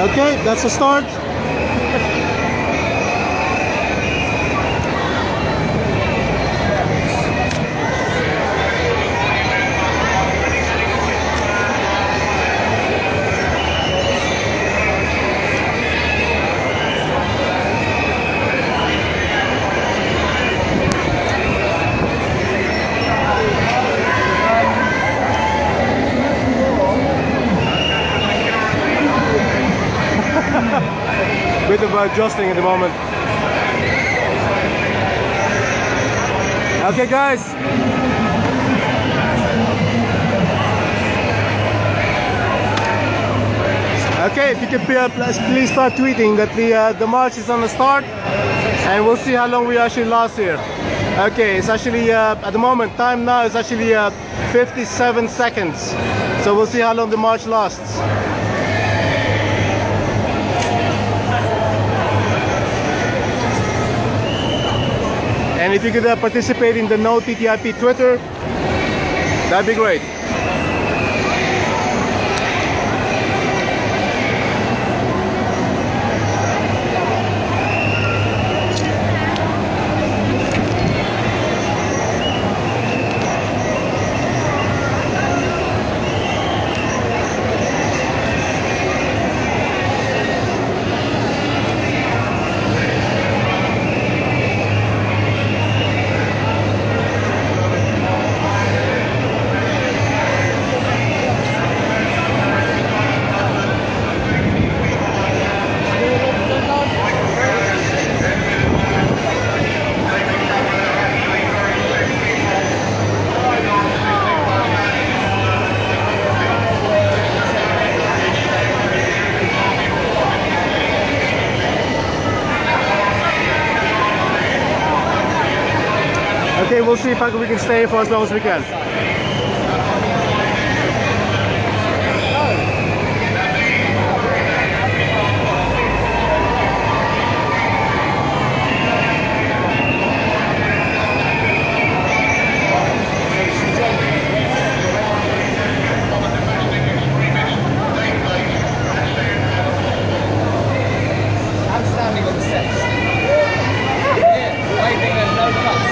Okay, that's a start. Bit of adjusting at the moment. Okay, guys. Okay, if you could please start tweeting that the march is on the start, and we'll see how long we actually last here. Okay, it's actually at the moment time now is actually 57 seconds. So we'll see how long the march lasts. And if you could participate in the No TTIP Twitter, that'd be great. Okay, we'll see if we can stay for as long as we can. I'm standing on the steps. Yeah, waving and no cuts.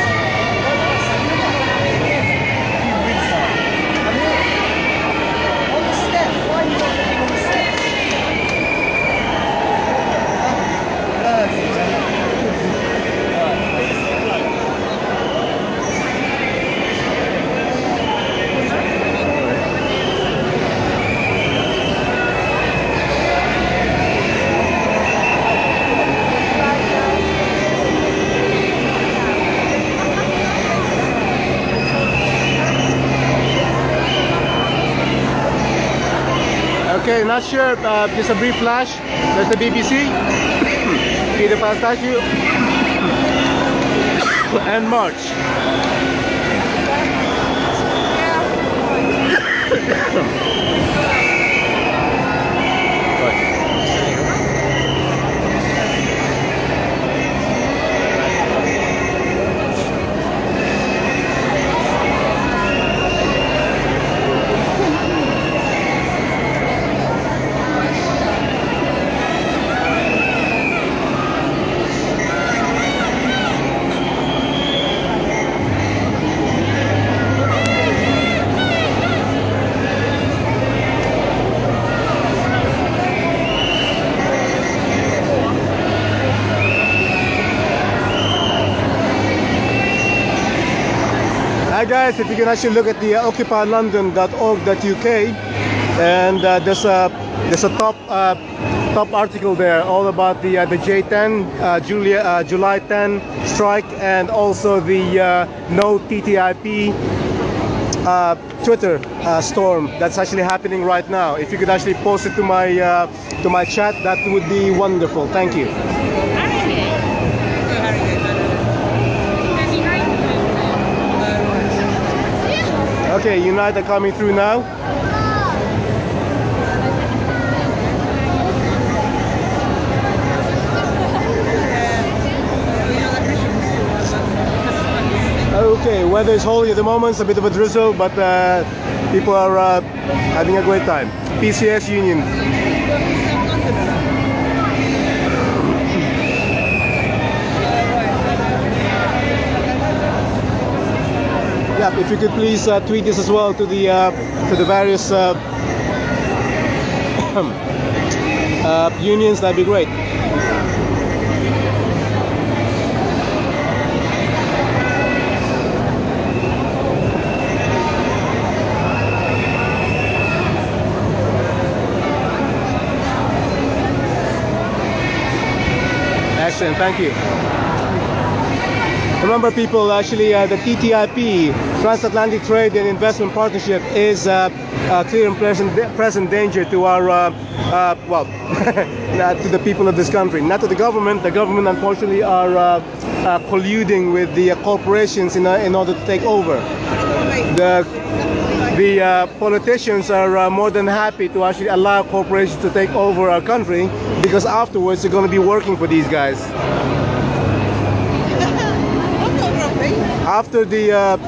Okay, not sure, just a brief flash. There's the BBC, Peter Statue, and March. Hi guys, if you can actually look at the occupylondon.org.uk, and there's a top article there all about the J10 July 10 strike, and also the No TTIP Twitter storm that's actually happening right now. If you could actually post it to my chat, that would be wonderful. Thank you. Okay, Unite are coming through now. Okay, weather is holding at the moment. It's a bit of a drizzle, but people are having a great time. PCS Union. Yeah, if you could please tweet this as well to the various unions, that'd be great. Excellent, thank you. Remember, people, actually the TTIP, Transatlantic Trade and Investment Partnership, is a clear and present danger to our, well, to the people of this country. Not to the government. The government, unfortunately, are colluding with the corporations in order to take over. The politicians are more than happy to actually allow corporations to take over our country, because afterwards they're going to be working for these guys. After the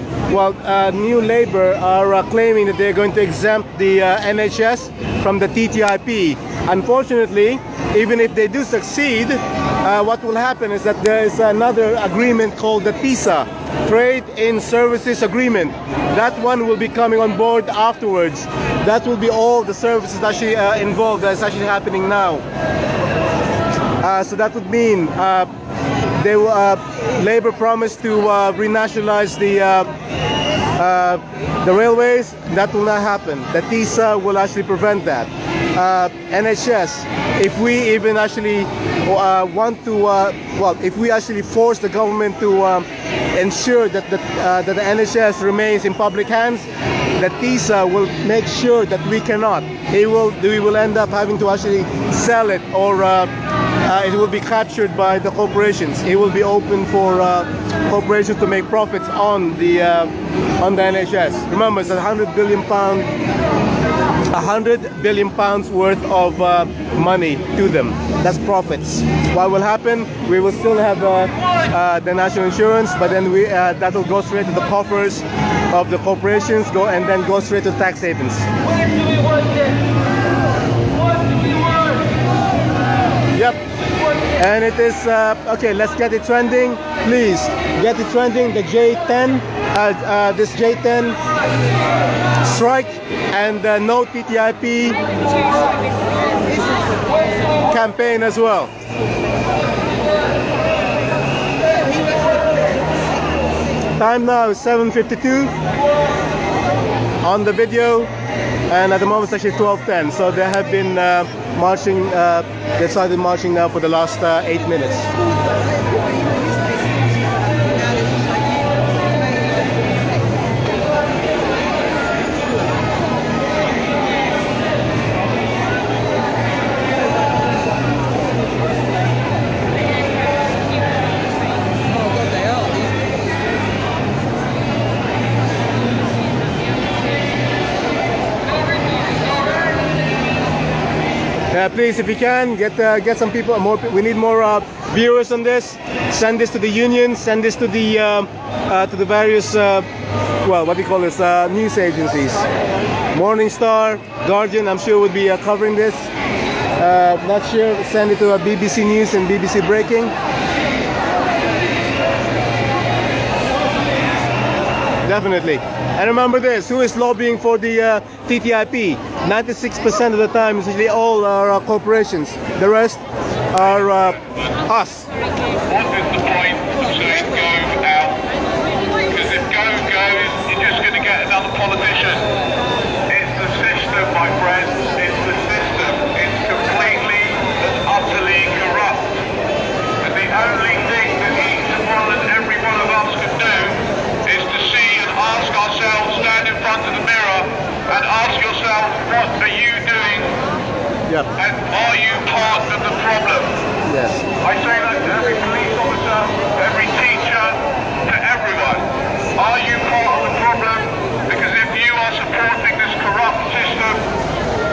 New Labour are claiming that they're going to exempt the NHS from the TTIP. Unfortunately, even if they do succeed, what will happen is that there is another agreement called the TISA, Trade in Services Agreement. That one will be coming on board afterwards. That will be all the services actually involved. That's actually happening now. So that would mean they will, Labour promised to renationalize the railways. That will not happen. The TISA will actually prevent that. NHS, if we even actually want to, well, if we actually force the government to ensure that that the NHS remains in public hands, the TISA will make sure that we cannot. We will end up having to actually sell it, or it will be captured by the corporations. It will be open for corporations to make profits on the NHS. Remember, it's £100 billion worth of money to them. That's profits. What will happen? We will still have the national insurance, but then that will go straight to the coffers of the corporations, and then go straight to tax havens. Yep. And it is okay. Let's get it trending, please. Get it trending. The J10, this J10 strike and no TTIP campaign as well. Time now is 7:52 on the video, and at the moment it's actually 12:10. So they have been marching. They started marching now for the last 8 minutes. Please, if you can, get some people. We need more viewers on this. Send this to the unions. Send this to the various, well, what do you call this? News agencies. Morning Star, Guardian. I'm sure would be covering this. Not sure. Send it to BBC News and BBC Breaking. Definitely. And remember this, who is lobbying for the TTIP? 96% of the time, it's usually all our corporations. The rest are us. What is the point of saying go out? Because if go goes, you're just going to get another politician. It's the system, my friends. It's the system. It's completely and utterly corrupt. And the only thing that each and every one of us can do is to see and ask ourselves, stand in front of the mirror and ask yourself, what are you doing? Yep. And are you part of the problem? Yes. I say that to every police officer, every teacher, to everyone. Are you part of the problem? Because if you are supporting this corrupt system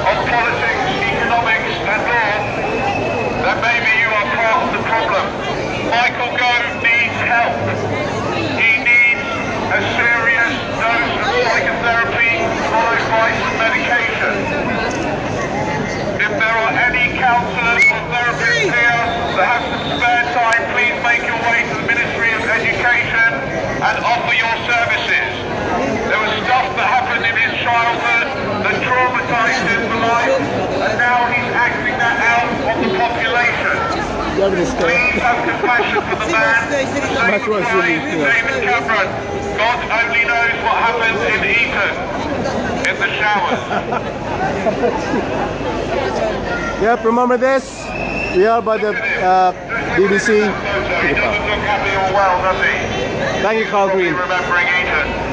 of politics, economics and law, then maybe you are part of the problem. Michael Gove needs help. He needs a serious dose of psychotherapy followed by some medication. If there are any counsellors or therapists here that have some spare Having a scare. Please have compassion for the man. That's what's really, David Cameron. God only knows what happens in Eton, in the showers. Yep, remember this? We are by the BBC. He doesn't look happy or well, does he? Thank you, Carl Green. Remembering Eton.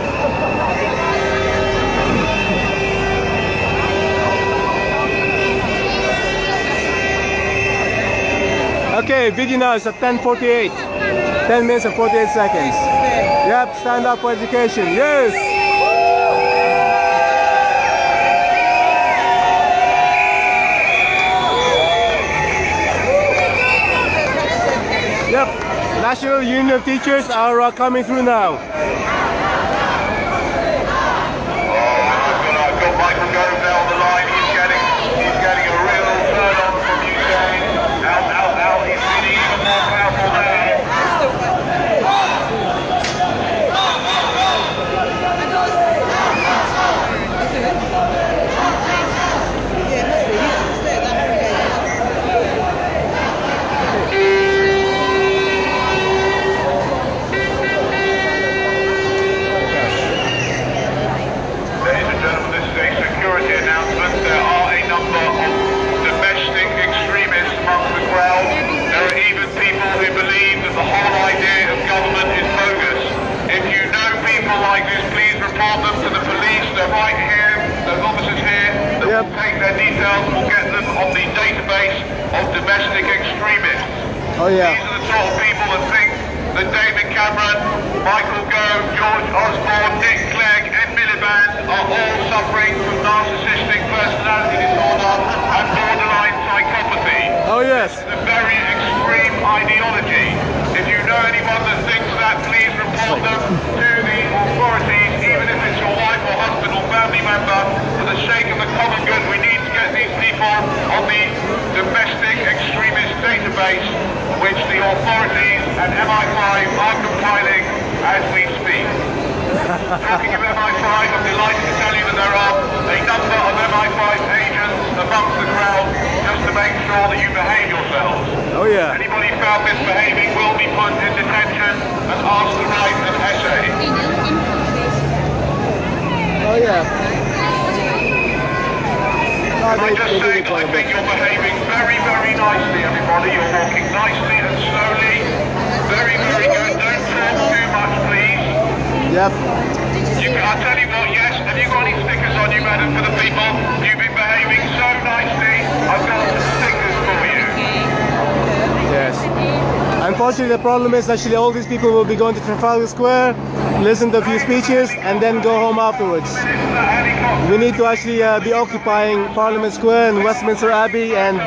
Okay, video now is at 10:48. 10 minutes and 48 seconds. Yep, stand up for education. Yes! Yep, National Union of Teachers are coming through now. I've got Michael Gove down the line. He's getting a real turn on from UK. Out. He's feeling even more powerful there. Ladies and gentlemen, this is a security announcement. There are a number of domestic extremists amongst the crowd. There are even people who believe that the whole idea of government is bogus. If you know people like this, please report them to the police. They're right here. Those officers here. They will take their details. We'll get them on the database of domestic extremists. Oh yeah. These are the sort of people that think that David Cameron, Michael Gove, George Osborne, Nick Clegg, Ed Miliband are all suffering from narcissistic personality disorder and borderline psychopathy. Oh yes. It's a very extreme ideology. If you know anyone that thinks that, please report them to the authorities, even if it's your wife or husband or family member. For the sake of the common good, we need to get these people on the domestic extremist database, which the authorities and MI5 are compiling as we speak. Talking of MI5, I'm delighted to tell you that there are a number of MI5 agents amongst the crowd just to make sure that you behave yourselves. Oh yeah. Anybody found misbehaving will be put in detention and asked to write an essay. Oh yeah. I just say that I think you're behaving very, very nicely, everybody. You're walking nicely and slowly. Very, very good. Don't talk too much, please. Yep. I'll tell you what, yes, have you got any stickers on you, madam, for the people? You've been behaving so nicely. I've got some stickers for you. Yes. Unfortunately, the problem is actually all these people will be going to Trafalgar Square, listen to a few speeches, and then go home afterwards. We need to actually be occupying Parliament Square and Westminster Abbey and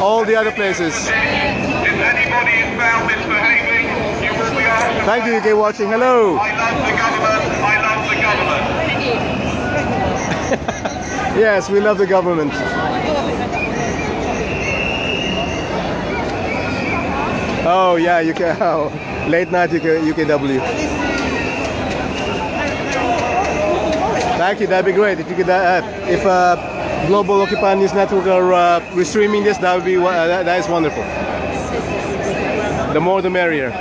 all the other places. If anybody is found misbehaving, you will be asked. Thank you, UK watching. Hello. I love the government. I love the government. Yes, we love the government. Oh yeah, UK. Oh, late night UKW. Thank you. That'd be great if you could. If Global Occupy News Network are restreaming this, that would be that is wonderful. The more, the merrier.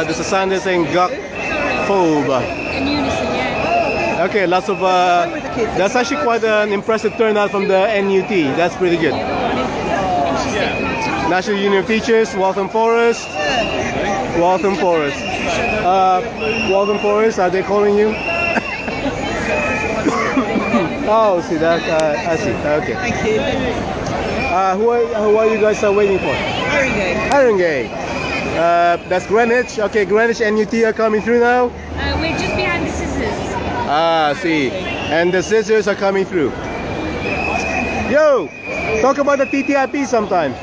There's a sign there saying "Gok Phobe." In unison, yeah. Okay, lots of. That's actually quite an impressive turnout from the NUT. That's pretty good. National Union of Teachers, Waltham Forest. Waltham Forest. Waltham Forest, are they calling you? Oh, see that? I see. Okay. Thank you. Who are you guys waiting for? Haringey. Haringey. That's Greenwich. Okay, Greenwich NUT are coming through now. We're just behind the scissors. Ah, see. And the scissors are coming through. Yo, talk about the TTIP sometime.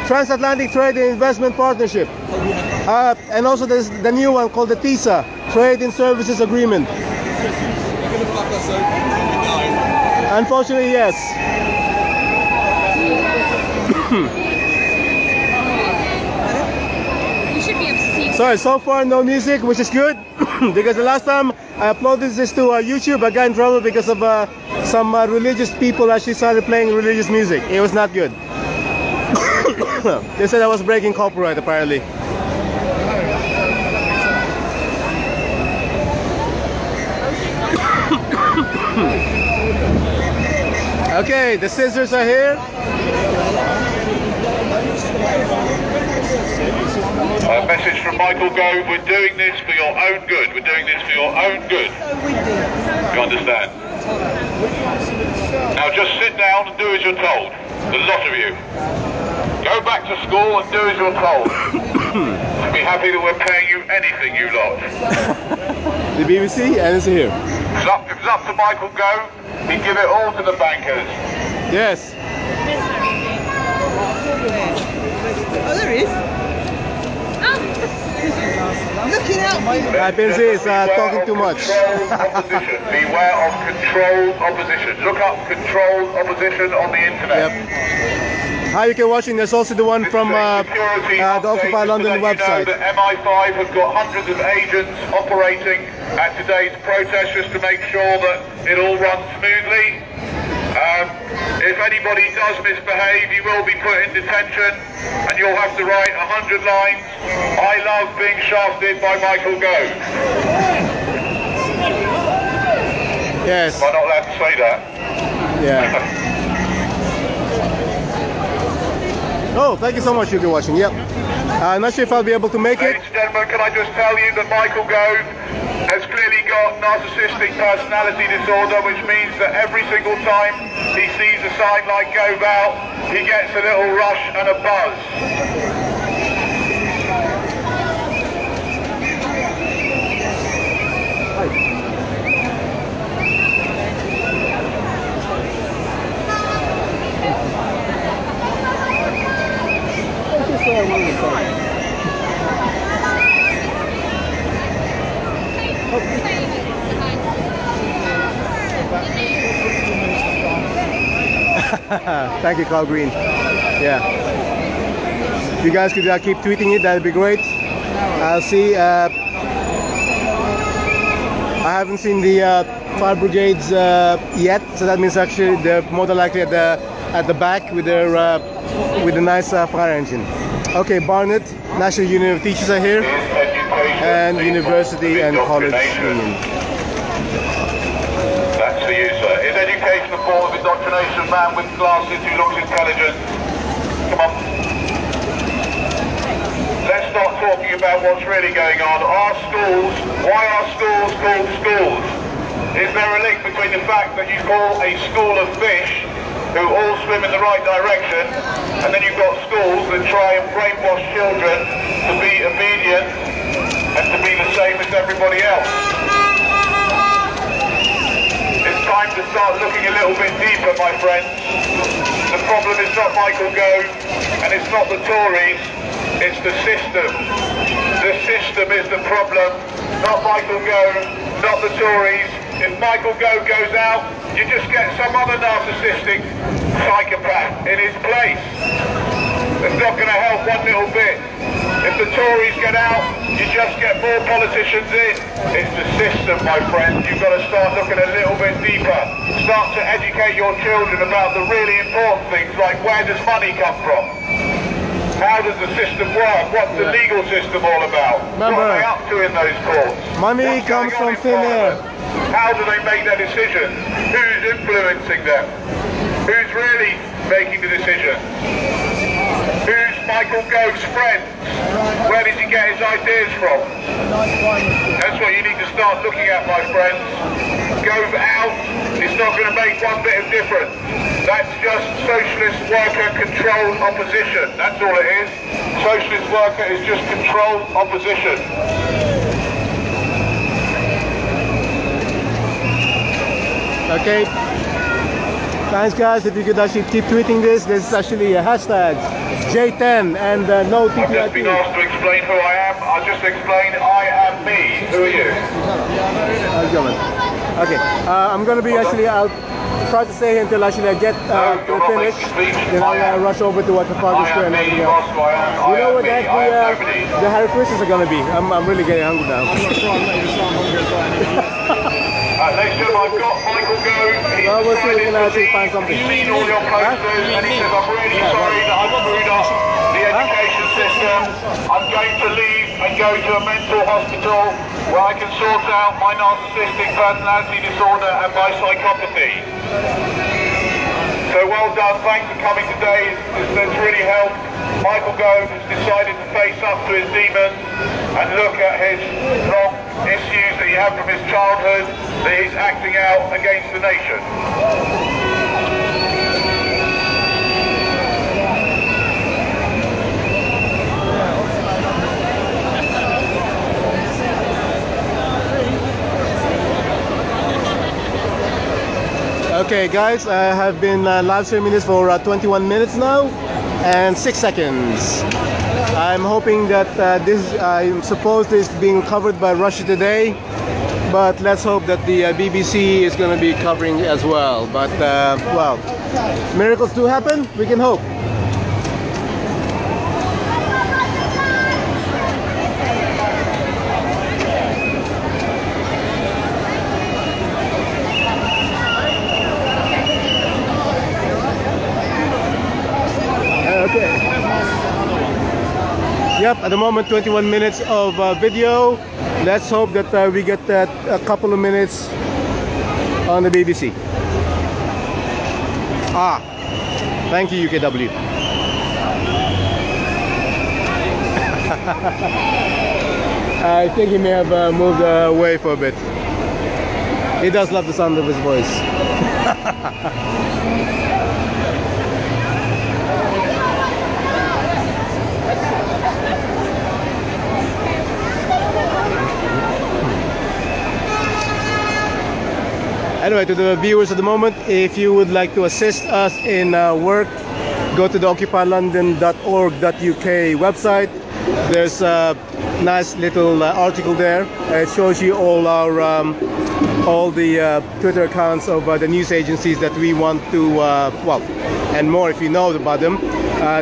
Transatlantic Trade and Investment Partnership. And also there's the new one called the TISA, Trade and Services Agreement. Unfortunately, yes. We should be able to see. Sorry, so far no music, which is good. because the last time I uploaded this to YouTube, I got in trouble because of some religious people actually started playing religious music. It was not good. They said I was breaking copyright apparently. Okay, the scissors are here. A message from Michael Gove, we're doing this for your own good. We're doing this for your own good. You understand? Now just sit down and do as you're told. The lot of you. Go back to school and do as you're told. Be happy that we're paying you anything, you lot. The BBC and it's here. If it's up to Michael Gove, he'd give it all to the bankers. Yes. Oh, there is. Looking out. Hi, Benzi is talking too much. Beware of controlled opposition. Look up controlled opposition on the internet. Yep. Hi, you can watching. There's also the one from the Occupy London website. You know that MI5 have got hundreds of agents operating at today's protest just to make sure that it all runs smoothly. If anybody does misbehave, you will be put in detention and you'll have to write 100 lines. I love being shafted by Michael Gove. Yes. Am I not allowed to say that? Yeah. Oh, thank you so much. You'll be watching. Yep. I'm not sure if I'll be able to make it. Ladies and gentlemen, can I just tell you that Michael Gove has clearly got narcissistic personality disorder, which means that every single time he sees a sign like Gove out, he gets a little rush and a buzz. Thank you, Carl Green. Yeah. If you guys could keep tweeting it, that'd be great. I'll see. I haven't seen the fire brigades yet, so that means actually they're more than likely at the back with their with a nice fire engine. Okay, Barnet, National Union of Teachers are here, and University and College Union. That's for you, sir. Is education a form of indoctrination? Man with glasses who looks intelligent. Come on. Let's start talking about what's really going on. Our schools, why are schools called schools? Is there a link between the fact that you call a school of fish who all swim in the right direction, and then you've got schools that try and brainwash children to be obedient and to be the same as everybody else? It's time to start looking a little bit deeper, my friends. The problem is not Michael Gove, and it's not the Tories, it's the system. The system is the problem, not Michael Gove, not the Tories. If Michael Gove goes out, you just get some other narcissistic psychopath in his place. It's not going to help one little bit. If the Tories get out, you just get more politicians in. It's the system, my friends. You've got to start looking a little bit deeper. Start to educate your children about the really important things, like where does money come from? How does the system work? What's the legal system all about? Remember, what are they up to in those courts? Money comes from thin air. How do they make their decisions? Who's influencing them? Who's really making the decision? Who's Michael Gove's friends? Where does he get his ideas from? That's what you need to start looking at, my friends. Gove out, it's not going to make one bit of difference. That's just socialist worker controlled opposition. That's all it is. Socialist worker is just controlled opposition. Okay. Thanks, guys. If you could actually keep tweeting this, this is actually a hashtag J10 and no TTIP. I've just been asked to explain who I am. I'll just explain I am me. Who are you? How's it going? Okay, I'm gonna be actually, I'll try to stay here until actually I get to the finish, then I'll rush over to Trafalgar Square and everything else. You know what the Harry Christmas are gonna be? I'm really getting hungry now. Ladies and gentlemen, I've got Michael Gove. Well, we'll see if we can actually find something. He's seen all your posters and he says, I'm really sorry that I've screwed up the education system. I'm going to leave and go to a mental hospital where I can sort out my narcissistic personality disorder and my psychopathy. So well done, thanks for coming today, that's really helped. Michael Gove has decided to face up to his demons and look at his long issues that he had from his childhood that he's acting out against the nation. Okay guys, I have been live streaming this for 21 minutes now and 6 seconds. I'm hoping that I suppose this is being covered by Russia Today, but let's hope that the BBC is going to be covering as well. But well, miracles do happen, we can hope. Okay. Yep, at the moment 21 minutes of video. Let's hope that we get a couple of minutes on the BBC. Ah, thank you UKW. I think he may have moved away for a bit. He does love the sound of his voice. Anyway, to the viewers at the moment, if you would like to assist us in work, go to the occupylondon.org.uk website. There's a nice little article there. It shows you all our all the Twitter accounts of the news agencies that we want to well, and more if you know about them.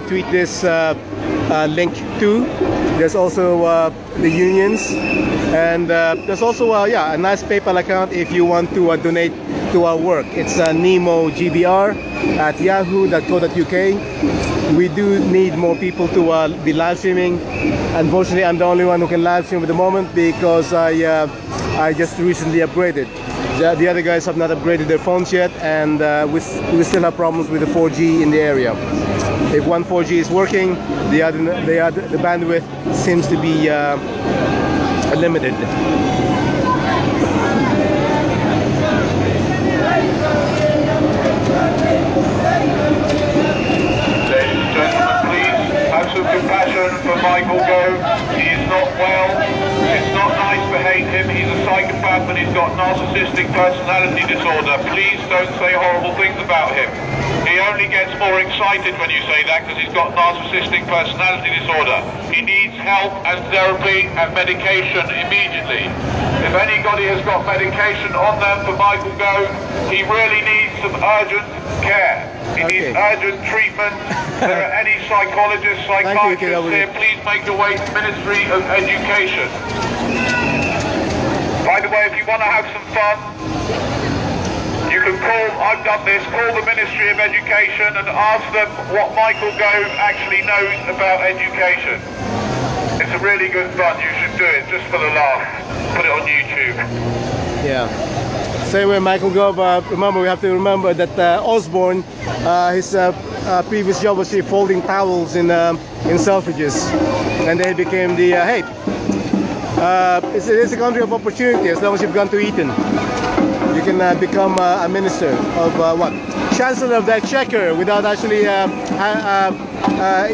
Tweet this link to. There's also the unions, and there's also yeah, a nice PayPal account if you want to donate to our work. It's nemogbr@yahoo.co.uk. We do need more people to be live streaming. Unfortunately, I'm the only one who can live stream at the moment because I just recently upgraded. The other guys have not upgraded their phones yet, and we still have problems with the 4G in the area. If one 4G is working, the bandwidth seems to be limited. Ladies and gentlemen, please have some compassion for Michael Gove. He is not well. It's not nice to hate him. He's a psychopath and he's got narcissistic personality disorder. Please don't say horrible things about him. He only gets more excited when you say that because he's got narcissistic personality disorder. He needs help and therapy and medication immediately. If anybody has got medication on them for Michael Gove, he really needs some urgent care. He needs urgent treatment. If there are any psychologists, psychiatrists here, please make your way to the Ministry of Education. By the way, if you want to have some fun, you can call, I've done this, call the Ministry of Education and ask them what Michael Gove actually knows about education. It's a really good fun, you should do it, just for the laugh. Put it on YouTube. Yeah. Same way Michael Gove, remember, we have to remember that Osborne, his previous job was folding towels in Selfridges. And then he became the, hey, it's a country of opportunity as long as you've gone to Eton. You can become a minister of what? Chancellor of the Exchequer without actually,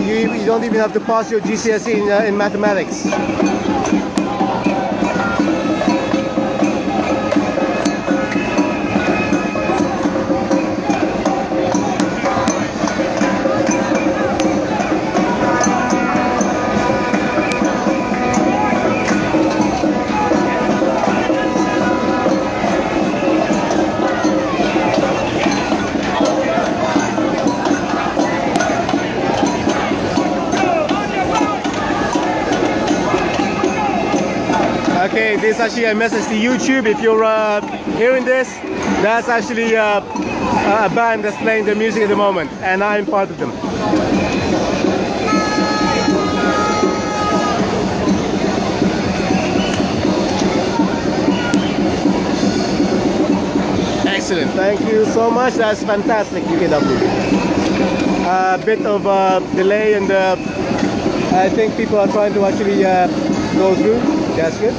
you don't even have to pass your GCSE in mathematics. Okay, this is actually a message to YouTube. If you're hearing this, that's actually a band that's playing their music at the moment, and I'm part of them. Excellent, thank you so much. That's fantastic, UKW. A bit of delay, and I think people are trying to actually go through. That's good.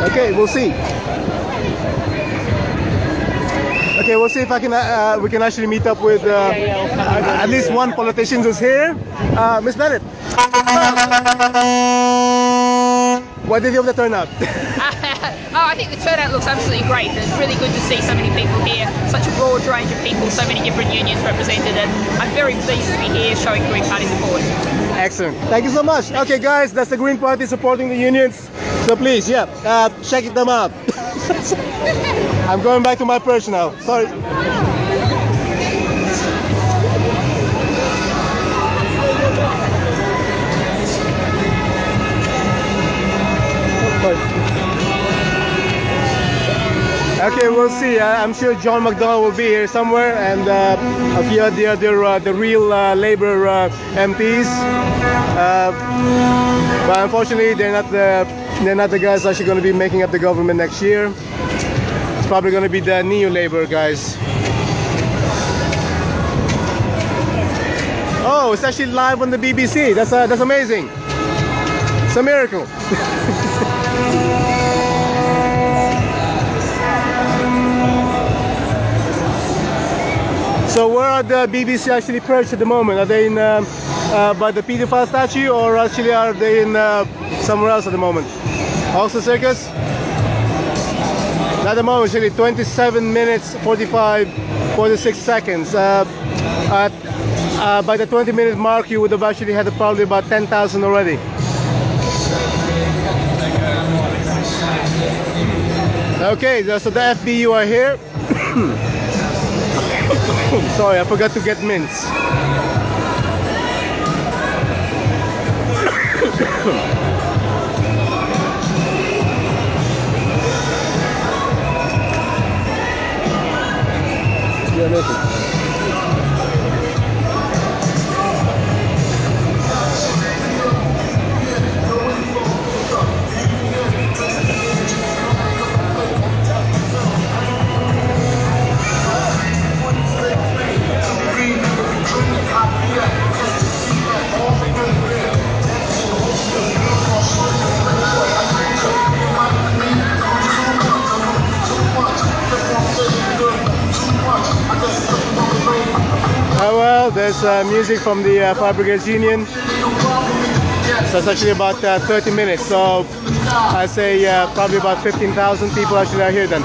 Okay, we'll see. Okay, we'll see if I can. We can actually meet up with at least one politician who's here. Miss Bennett. What did you think of the turnout? Oh, I think the turnout looks absolutely great. It's really good to see so many people here, such a broad range of people, so many different unions represented, and I'm very pleased to be here showing Green Party support. Excellent. Thank you so much. Okay, guys, that's the Green Party supporting the unions. So please, yeah, check them out. I'm going back to my perch now. Sorry. Okay, we'll see. I'm sure John McDonnell will be here somewhere, and a few of the real Labour MPs. But unfortunately, they're not the guys actually going to be making up the government next year. It's probably going to be the neo-Labour guys. Oh, it's actually live on the BBC. That's amazing. It's a miracle. So where are the BBC actually perched at the moment? Are they in by the paedophile statue, or actually are they in somewhere else at the moment? Oxford Circus? At the moment, actually 27 minutes 46 seconds. By the 20-minute mark, you would have actually had probably about 10,000 already. Okay, so the FBU are here. Sorry, I forgot to get mints. Well, there's music from the Fire Brigades Union. So it's actually about 30 minutes. So I say probably about 15,000 people actually are here then.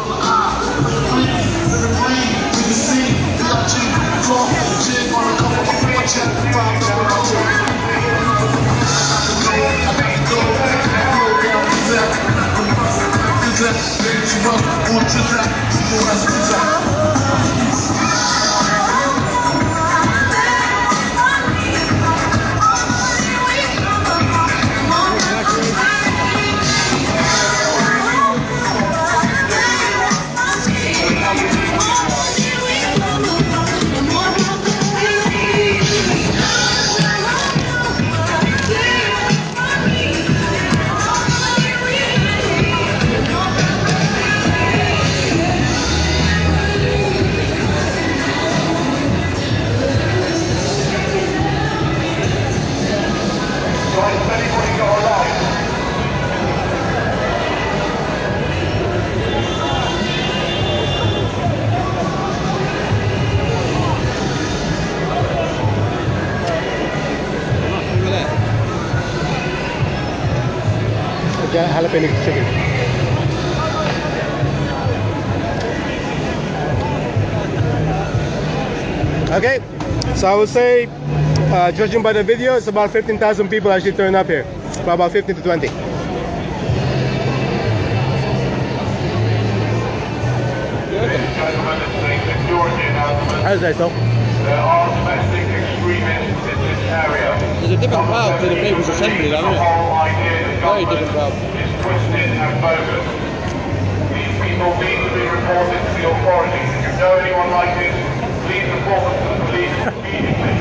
Jalapeno chicken. Okay, so I would say, judging by the video, it's about 15,000 people actually turned up here. About 15 to 20. I'd say so. There are domestic extremists in this area. There's a different crowd to the People's Assembly, The though, isn't whole idea it? that Very different crowd. is twisted and bogus. These people need to be reported to the authorities. If you know anyone like this, please report them to the police immediately.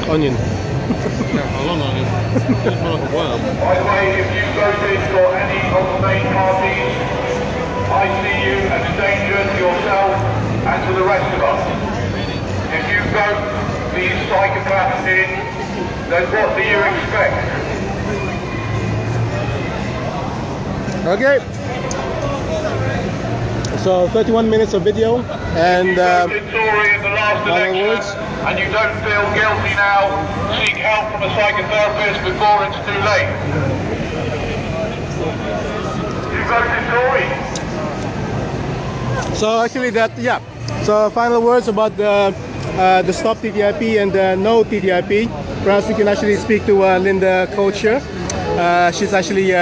Onion. Yeah, I love onion. It's more like a worm. By the way, if you voted for any of the main parties, I see you as a danger to yourself and to the rest of us. If you vote these psychopaths in, then what do you expect? Okay. So 31 minutes of video and voted Tory in the last final election, words. and you don't feel guilty now, seek help from a psychotherapist before it's too late. You voted Tory. So actually so final words about the stop TTIP and the no TTIP. Perhaps we can actually speak to Linda Kocher. She's actually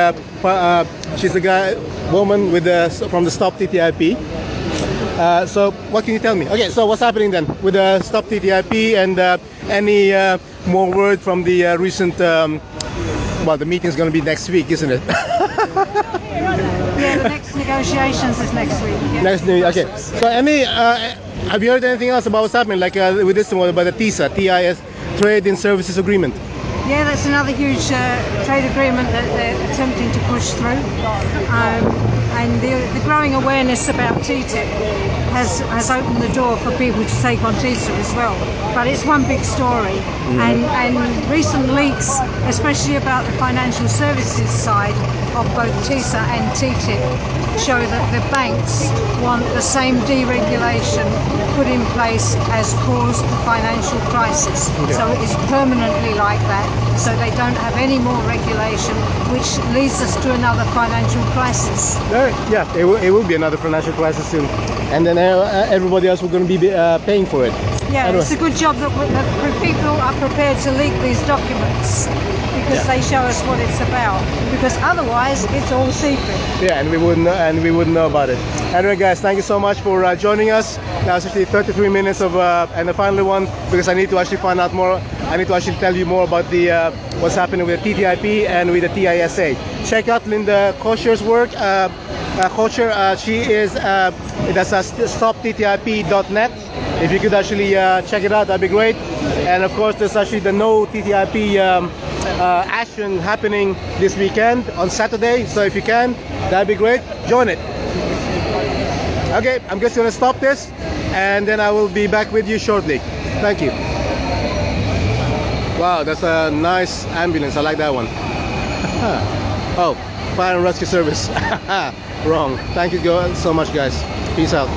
she's a woman with from the stop TTIP. So what can you tell me? Okay, so what's happening then with the stop TTIP and any more word from the recent well, the meeting's going to be next week, isn't it? Yeah, the next negotiations is next week. Yeah. Next week, okay. So any, have you heard anything else about what's happening, like with this one, about the TISA, TIS, Trade in Services Agreement? Yeah, that's another huge trade agreement that they're attempting to push through. And the growing awareness about TTIP has opened the door for people to take on TISA as well. But it's one big story. And recent leaks, especially about the financial services side of both TISA and TTIP, show that the banks want the same deregulation put in place as caused the financial crisis. Okay. So it is permanently like that, so they don't have any more regulation, which leads us to another financial crisis. Yeah, it will be another financial crisis soon. And then everybody else will going to be paying for it. Yeah, Anyway. it's a good job that people are prepared to leak these documents because they show us what it's about. Because otherwise, it's all secret. Yeah, and we wouldn't know about it. Anyway, guys, thank you so much for joining us. Now it's actually 33 minutes of and the final one, because I need to actually find out more. I need to actually tell you more about the what's happening with the TTIP and with the TISA. Check out Linda Kocher's work. Kocher, she is that's stopttip.net. If you could actually check it out, that'd be great. And of course, there's actually the no TTIP action happening this weekend on Saturday. So if you can, that'd be great. Join it. Okay, I'm just gonna stop this, and then I will be back with you shortly. Thank you. Wow, that's a nice ambulance. I like that one. Oh, fire and rescue service. Wrong. Thank you so much, guys. Peace out.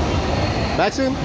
Back soon.